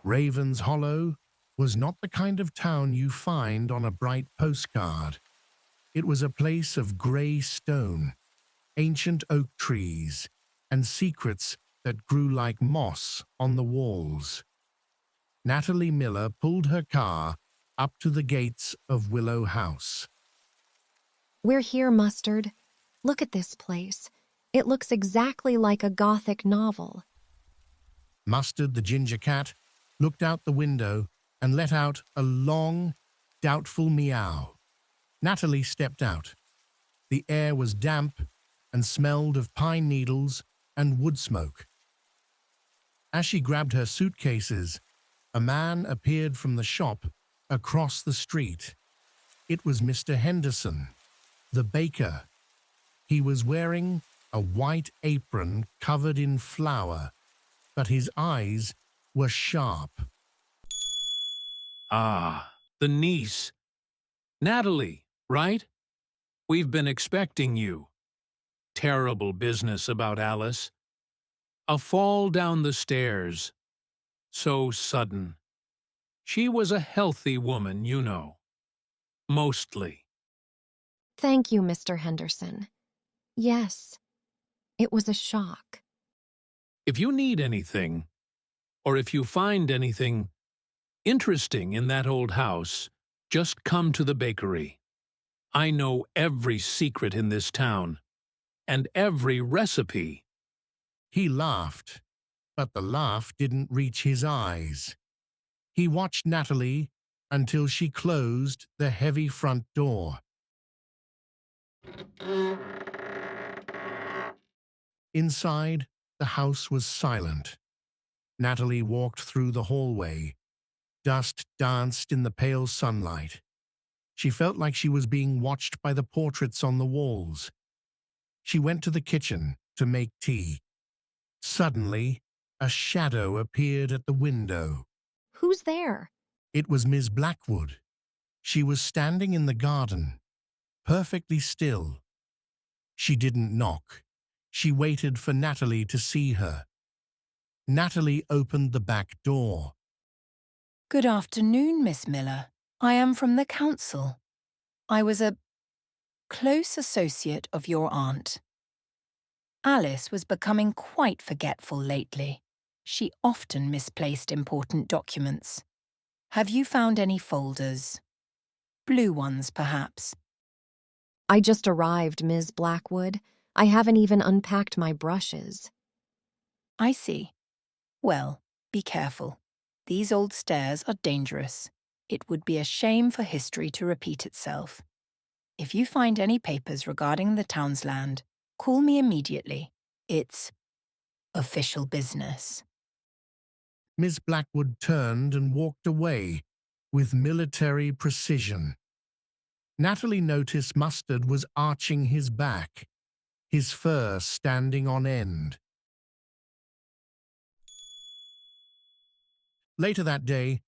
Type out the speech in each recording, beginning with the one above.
Raven's Hollow was not the kind of town you find on a bright postcard. It was a place of grey stone, ancient oak trees, and secrets that grew like moss on the walls. Natalie Miller pulled her car up to the gates of Willow House. We're here, Mustard. Look at this place. It looks exactly like a Gothic novel. Mustard, the ginger cat, looked out the window and let out a long, doubtful meow. Natalie stepped out. The air was damp and smelled of pine needles and wood smoke. As she grabbed her suitcases, a man appeared from the shop across the street. It was Mr. Henderson, the baker. He was wearing a white apron covered in flour, but his eyes were sharp. Ah, the niece. Natalie, right? We've been expecting you. Terrible business about Alice. A fall down the stairs. So sudden. She was a healthy woman, you know. Mostly. Thank you, Mr. Henderson. Yes, it was a shock. If you need anything, or if you find anything interesting in that old house, just come to the bakery. I know every secret in this town, and every recipe. He laughed, but the laugh didn't reach his eyes. He watched Natalie until she closed the heavy front door. Inside, the house was silent. Natalie walked through the hallway. Dust danced in the pale sunlight. She felt like she was being watched by the portraits on the walls. She went to the kitchen to make tea. Suddenly, a shadow appeared at the window. Who's there? It was Miss Blackwood. She was standing in the garden, perfectly still. She didn't knock. She waited for Natalie to see her. Natalie opened the back door. Good afternoon, Miss Miller. I am from the council. I was a close associate of your aunt. Alice was becoming quite forgetful lately. She often misplaced important documents. Have you found any folders? Blue ones, perhaps? I just arrived, Ms. Blackwood. I haven't even unpacked my brushes. I see. Well, be careful. These old stairs are dangerous. It would be a shame for history to repeat itself. If you find any papers regarding the town's land, call me immediately. It's official business. Miss Blackwood turned and walked away with military precision. Natalie noticed Mustard was arching his back, his fur standing on end. Later that day,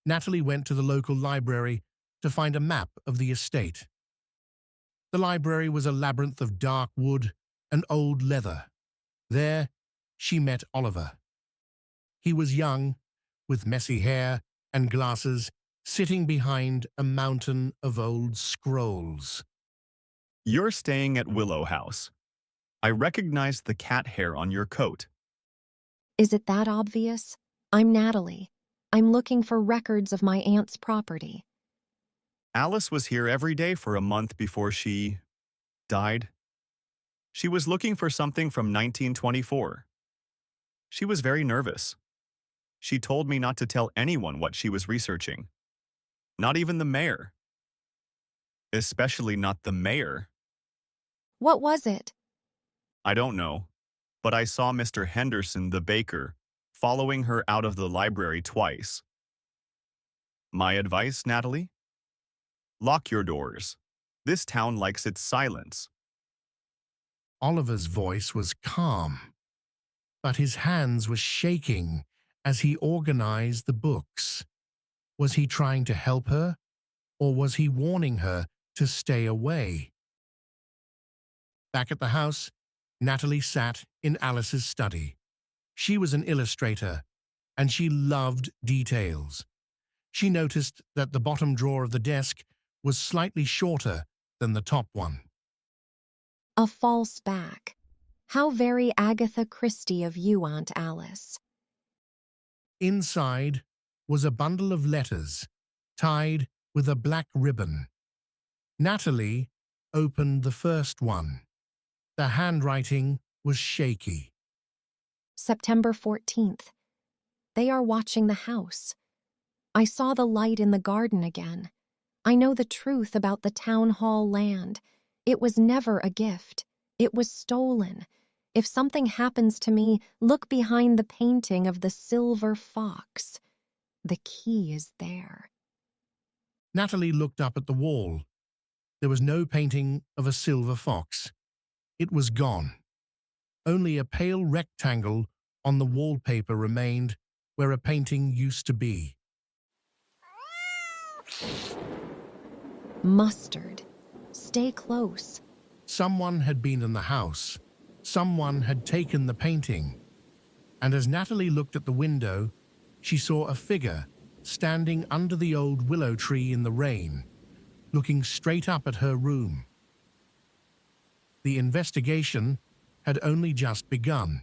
Natalie went to the local library to find a map of the estate. The library was a labyrinth of dark wood and old leather. There, she met Oliver. He was young, with messy hair and glasses, sitting behind a mountain of old scrolls. You're staying at Willow House. I recognized the cat hair on your coat. Is it that obvious? I'm Natalie. I'm looking for records of my aunt's property. Alice was here every day for a month before she died. She was looking for something from 1924. She was very nervous. She told me not to tell anyone what she was researching. Not even the mayor. Especially not the mayor. What was it? I don't know, but I saw Mr. Henderson, the baker, following her out of the library twice. My advice, Natalie? Lock your doors. This town likes its silence. Oliver's voice was calm, but his hands were shaking as he organized the books. Was he trying to help her, or was he warning her to stay away? Back at the house, Natalie sat in Alice's study. She was an illustrator, and she loved details. She noticed that the bottom drawer of the desk was slightly shorter than the top one. A false back. How very Agatha Christie of you, Aunt Alice. Inside was a bundle of letters, tied with a black ribbon. Natalie opened the first one. The handwriting was shaky. September 14th. They are watching the house. I saw the light in the garden again. I know the truth about the town hall land. It was never a gift. It was stolen. If something happens to me, look behind the painting of the silver fox. The key is there. Natalie looked up at the wall. There was no painting of a silver fox. It was gone. Only a pale rectangle on the wallpaper remained where a painting used to be. Mustard. Stay close. Someone had been in the house. Someone had taken the painting. And as Natalie looked at the window, she saw a figure standing under the old willow tree in the rain, looking straight up at her room. The investigation had only just begun.